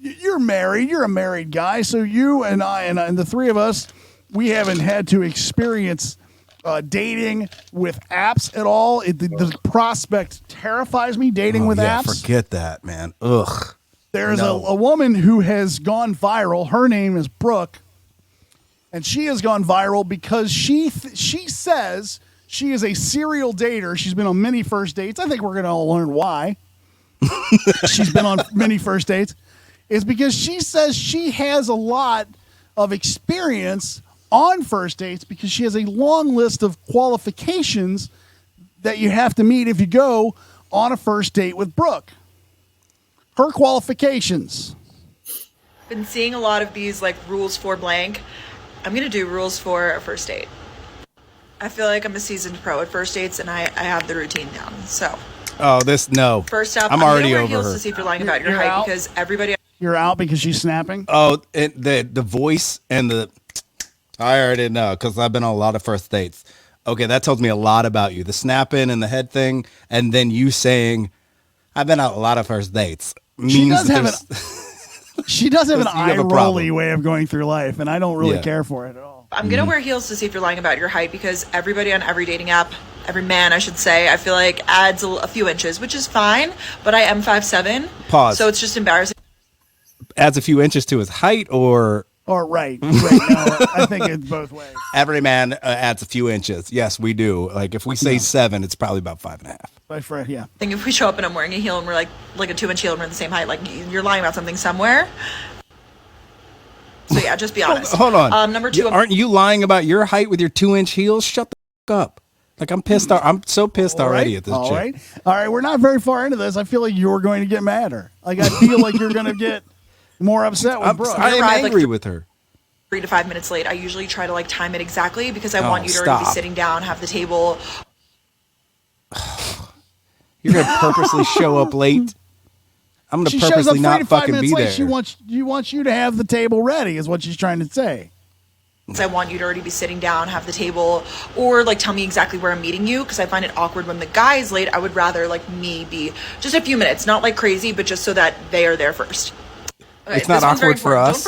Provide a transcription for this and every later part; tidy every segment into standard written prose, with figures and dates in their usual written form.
you're married. You're a married guy. So you and I and the three of us, we haven't had to experience dating with apps at all. The prospect terrifies me, dating with apps. Forget that, man. Ugh. There's a woman who has gone viral. Her name is Brooke. And she has gone viral because she says she is a serial dater. She's been on many first dates. I think we're going to all learn why she's been on many first dates. It's because she says she has a lot of experience on first dates because she has a long list of qualifications that you have to meet if you go on a first date with Brooke. Her qualifications. Been seeing a lot of these like rules for blank. I'm going to do rules for a first date. I feel like I'm a seasoned pro at first dates and I have the routine down. So. Oh, no. First up, I'm already over heels her. To see if you're lying about your height out? because everybody. You're out because she's snapping? Oh, the voice and the. I already know because I've been on a lot of first dates. Okay, that tells me a lot about you. The snapping and the head thing, and then you saying, I've been on a lot of first dates. She does have an eye-rolly way of going through life, and I don't really care for it at all. I'm going to wear heels to see if you're lying about your height because everybody on every dating app, every man, I should say, I feel like adds a few inches, which is fine, but I am 5'7". Pause. So it's just embarrassing. Adds a few inches to his height or... Or right. No, I think it's both ways. Every man adds a few inches. Yes, we do. Like if we say 7, it's probably about 5.5. My friend, yeah. I think if we show up and I'm wearing a heel and we're like a 2-inch heel and we're the same height, like you're lying about something somewhere. So yeah, just be honest. Hold on. Number 2. Aren't you lying about your height with your 2-inch heels? Shut the fuck up. Like I'm pissed. I'm so pissed already at this chick. All right. We're not very far into this. I feel like you're going to get madder. Like I feel like you're going to get more upset with Brooke. I am angry with her. 3 to 5 minutes late. I usually try to like time it exactly because I want you to already be sitting down, have the table. You're going to purposely show up late? I'm going to purposely not fucking be there. She wants you to have the table ready is what she's trying to say. I want you to already be sitting down, have the table, or like tell me exactly where I'm meeting you because I find it awkward when the guy is late. I would rather like me be just a few minutes, not like crazy, but just so that they are there first. Okay, it's not awkward for us.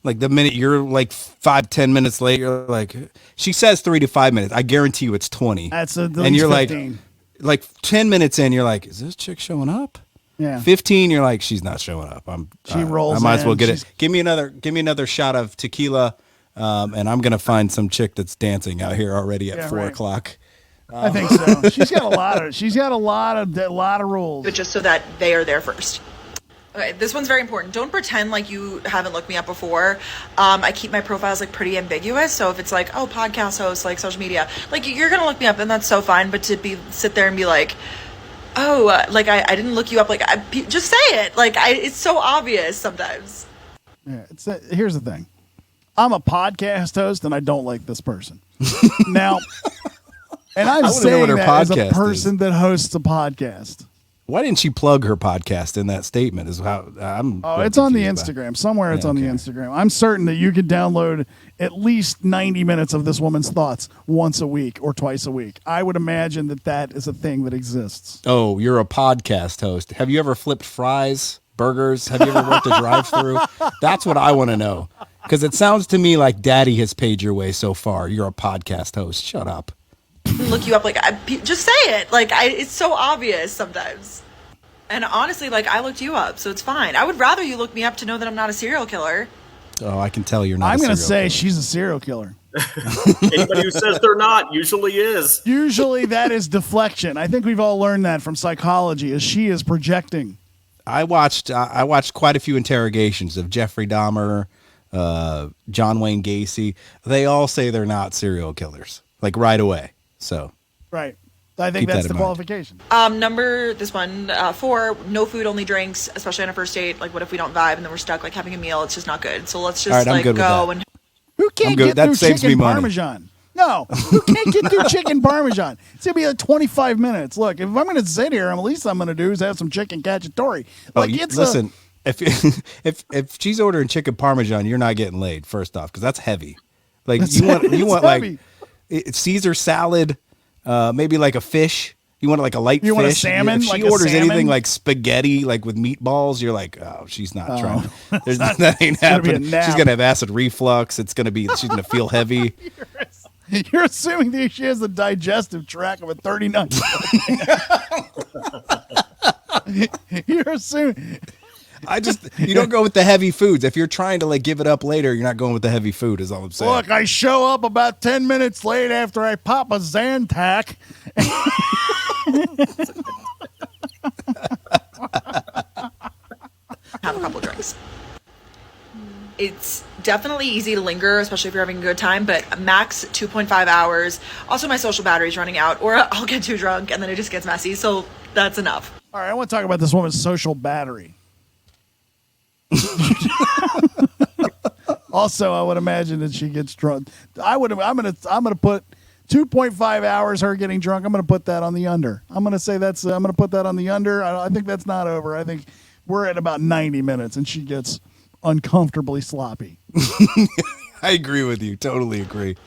Like the minute you're like 5-10 minutes late, you're like, she says 3 to 5 minutes. I guarantee you it's 20. That's and you're 15. like 10 minutes in, you're like, is this chick showing up? Yeah. 15, you're like, she's not showing up. She rolls. I might as well get it. Give me another shot of tequila, and I'm gonna find some chick that's dancing out here already at 4 o'clock. I think so. She's got a lot of rules. But just so that they are there first. Okay, this one's very important. Don't pretend like you haven't looked me up before. I keep my profiles like pretty ambiguous. So if it's like, oh, podcast host, like social media, like you're gonna look me up, and that's so fine. But to sit there and be like, oh, like I didn't look you up, like just say it. Like it's so obvious sometimes. Yeah, here's the thing. I'm a podcast host, and I don't like this person. Now, and I'm saying that as a person that hosts a podcast. Why didn't she plug her podcast in that statement? Is how I'm. Oh, it's on the Instagram. Somewhere it's on the Instagram. I'm certain that you could download at least 90 minutes of this woman's thoughts once a week or twice a week. I would imagine that is a thing that exists. Oh, you're a podcast host. Have you ever flipped fries, burgers? Have you ever worked a drive-through? That's what I want to know. Because it sounds to me like Daddy has paid your way so far. You're a podcast host. Shut up. Look you up, like just say it. Like it's so obvious sometimes. And honestly, like I looked you up, so it's fine. I would rather you look me up to know that I'm not a serial killer. Oh, I can tell you're not. I'm going to say she's a serial killer. Anybody who says they're not usually is. Usually that is deflection. I think we've all learned that from psychology. As she is projecting. I watched quite a few interrogations of Jeffrey Dahmer, John Wayne Gacy. They all say they're not serial killers, like right away. So right. I think that's the qualification. Number 4, no food, only drinks, especially on a first date. Like, what if we don't vibe and then we're stuck like having a meal? It's just not good. So let's just like go and. Who can't get through chicken parmesan? No, who can't get through chicken parmesan? It's gonna be like 25 minutes. Look, if I'm gonna sit here, at least I'm gonna do is have some chicken cacciatore. Like, listen, if she's ordering chicken parmesan, you're not getting laid. First off, because that's heavy. Like you want heavy. like Caesar salad, maybe like a fish You want like a light You fish. want a salmon? If she Like a orders salmon? anything like spaghetti, like with meatballs, you're like, oh, she's not trying. There's that ain't gonna be a happening. nap. She's gonna have acid reflux. She's gonna feel heavy. You're assuming that she has the digestive tract of a 39. You're assuming. You don't go with the heavy foods. If you're trying to like give it up later, you're not going with the heavy food, is all I'm saying. Look, I show up about 10 minutes late after I pop a Zantac. Have a couple drinks. It's definitely easy to linger, especially if you're having a good time, but max 2.5 hours. Also, my social battery's running out, or I'll get too drunk and then it just gets messy. So that's enough. All right, I want to talk about this woman's social battery. Also, I would imagine that she gets drunk. I'm gonna put 2.5 hours her getting drunk. I'm gonna put that on the under. I'm gonna put that on the under. I think that's not over. I think we're at about 90 minutes and she gets uncomfortably sloppy. I agree with you. Totally agree.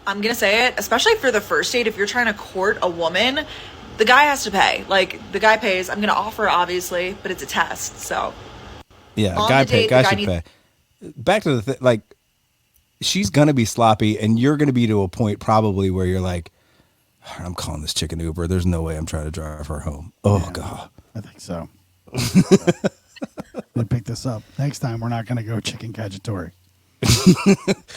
I'm gonna say it, especially for the first date. If you're trying to court a woman, the guy has to pay. Like, the guy pays. I'm gonna offer, obviously, but it's a test. So Yeah, on guy the date, guy the guy should needs- pay. Back to the thing, like, she's gonna be sloppy, and you're gonna be to a point probably where you're like, I'm calling this chicken Uber. There's no way I'm trying to drive her home. Oh God, I think so. We pick this up next time. We're not gonna go chicken cacciatore.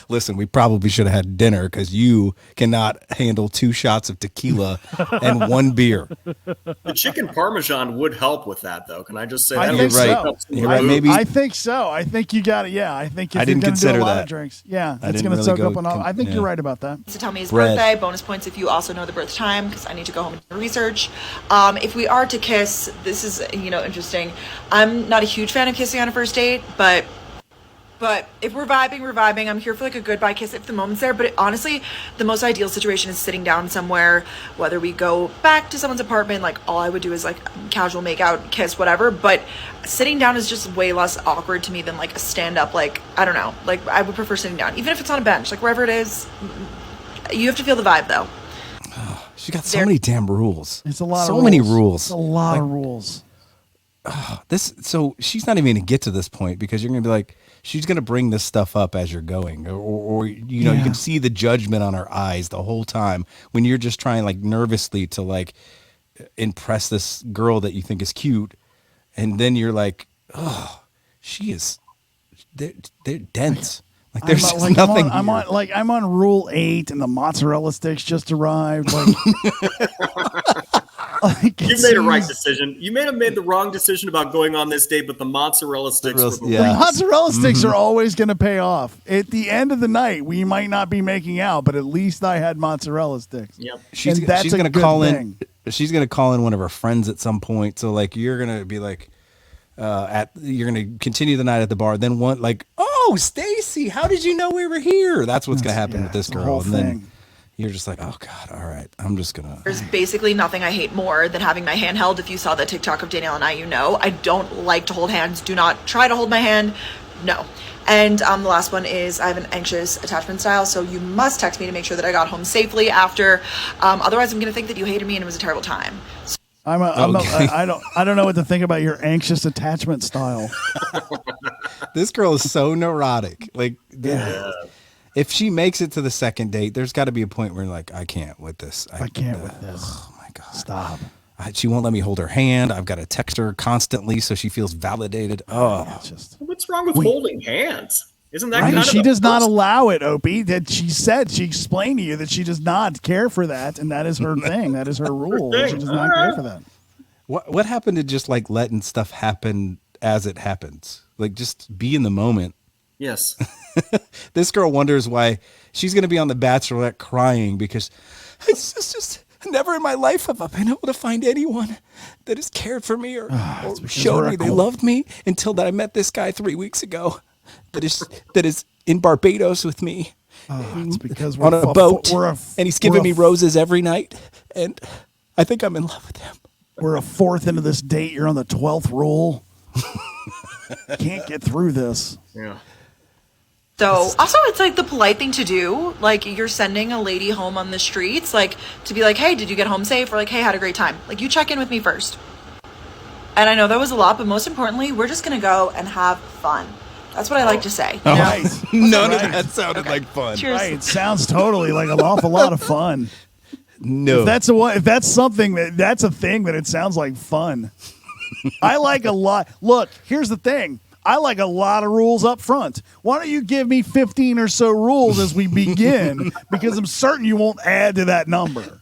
listen, we probably should have had dinner because you cannot handle 2 shots of tequila and 1 beer. The chicken parmesan would help with that, though. Can I just say I that? think You're right. so. You're right. Maybe I think so. I think you got it. Yeah, I think if I didn't you're going to do a consider lot that. of drinks, yeah, I it's didn't going to really soak go up on all. I think yeah. you're right about that. to tell me his Bread. birthday. Bonus points if you also know the birth time, because I need to go home and do research. If we are to kiss, this is interesting. I'm not a huge fan of kissing on a first date, but if we're vibing. I'm here for like a goodbye kiss if the moment's there. But honestly, the most ideal situation is sitting down somewhere, whether we go back to someone's apartment, like all I would do is like casual make out, kiss, whatever. But sitting down is just way less awkward to me than like a stand up. Like, I don't know, like I would prefer sitting down, even if it's on a bench, like wherever it is. You have to feel the vibe though. She got so many damn rules. It's a lot. So of many rules. rules. It's a lot of rules. So she's not even going to get to this point because you're going to be like, she's going to bring this stuff up as you're going, or you Yeah. can see the judgment on her eyes the whole time when you're just trying like nervously to like impress this girl that you think is cute, and then you're like, oh, they're dense. Like there's just nothing. I'm on rule 8, and the mozzarella sticks just arrived. You made a right decision. You may have made the wrong decision about going on this date, but the mozzarella sticks were the Yeah. The mozzarella sticks are always going to pay off. At the end of the night, we might not be making out, but at least I had mozzarella sticks. Yep. She's And that's she's a gonna good call thing. in. She's gonna call in one of her friends at some point. So like you're gonna be like, you're gonna continue the night at the bar. Then one like, oh, Stacy, how did you know we were here? That's what's gonna happen with this it's the girl. whole And then thing. you're just like, oh God, all right, I'm just gonna. There's basically nothing I hate more than having my hand held. If you saw that TikTok of Danielle and I don't like to hold hands. Do not try to hold my hand. No. And the last one is I have an anxious attachment style, so you must text me to make sure that I got home safely after. Otherwise, I'm going to think that you hated me and it was a terrible time. So I don't know what to think about your anxious attachment style. This girl is so neurotic. Like, if she makes it to the second date, there's got to be a point where you're like, I can't with this. I can't with this. Oh my God. Stop. She won't let me hold her hand. I've got to text her constantly so she feels validated. Oh, It's just. What's wrong with holding hands? Isn't that Right? kind of She the does not first- allow it, Opie. That she explained to you that she does not care for that, and that is her thing. That is her rule. thing. She does not care for that. what happened to just like letting stuff happen as it happens? Like just be in the moment. Yes. This girl wonders why she's going to be on The Bachelorette crying because it's just never in my life have I been able to find anyone that has cared for me or showed me they loved me until that I met this guy 3 weeks ago that is in Barbados with me It's because on a boat and he's giving me we're roses every night and I think I'm in love with him. We're a fourth into this date. You're on the 12th rule. Can't get through this. Yeah. So also it's like the polite thing to do. Like you're sending a lady home on the streets, like to be like, hey, did you get home safe? Or like, hey, had a great time. Like you check in with me first. And I know that was a lot, but most importantly, we're just going to go and have fun. That's what I like to say. You know? Right. None Right. of that sounded like fun. Cheers. Right. It sounds totally like an awful lot of fun. No. If that's something that's a thing that it sounds like fun. I like a lot. Look, here's the thing. I like a lot of rules up front. Why don't you give me 15 or so rules as we begin? Because I'm certain you won't add to that number.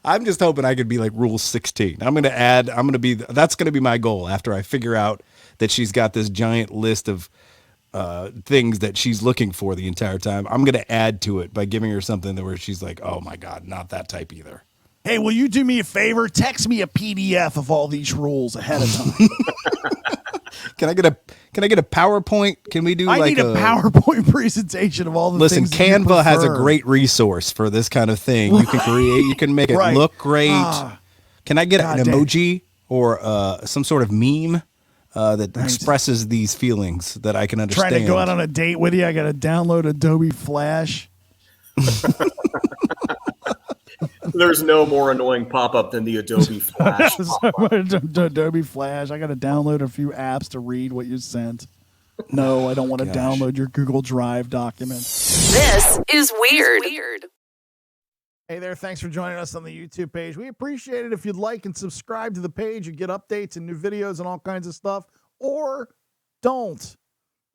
I'm just hoping I could be like rule 16. That's going to be my goal after I figure out that she's got this giant list of things that she's looking for the entire time. I'm going to add to it by giving her something where she's like, oh my God, not that type either. Hey, will you do me a favor? Text me a PDF of all these rules ahead of time. Can I get a PowerPoint? Can we do I like need a PowerPoint presentation of all the Listen, things that you Canva has a prefer. great resource for this kind of thing. You can create, you can make it Right. look great. Can I get God an damn. emoji or some sort of meme that expresses these feelings that I can understand? Trying to go out on a date with you, I got to download Adobe Flash. There's no more annoying pop-up than the Adobe Flash. Adobe Flash. I got to download a few apps to read what you sent. No, I don't want to download your Google Drive documents. This is weird. Hey there, thanks for joining us on the YouTube page. We appreciate it if you'd like and subscribe to the page. You get updates and new videos and all kinds of stuff. Or don't.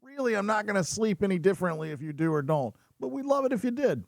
Really, I'm not going to sleep any differently if you do or don't. But we'd love it if you did.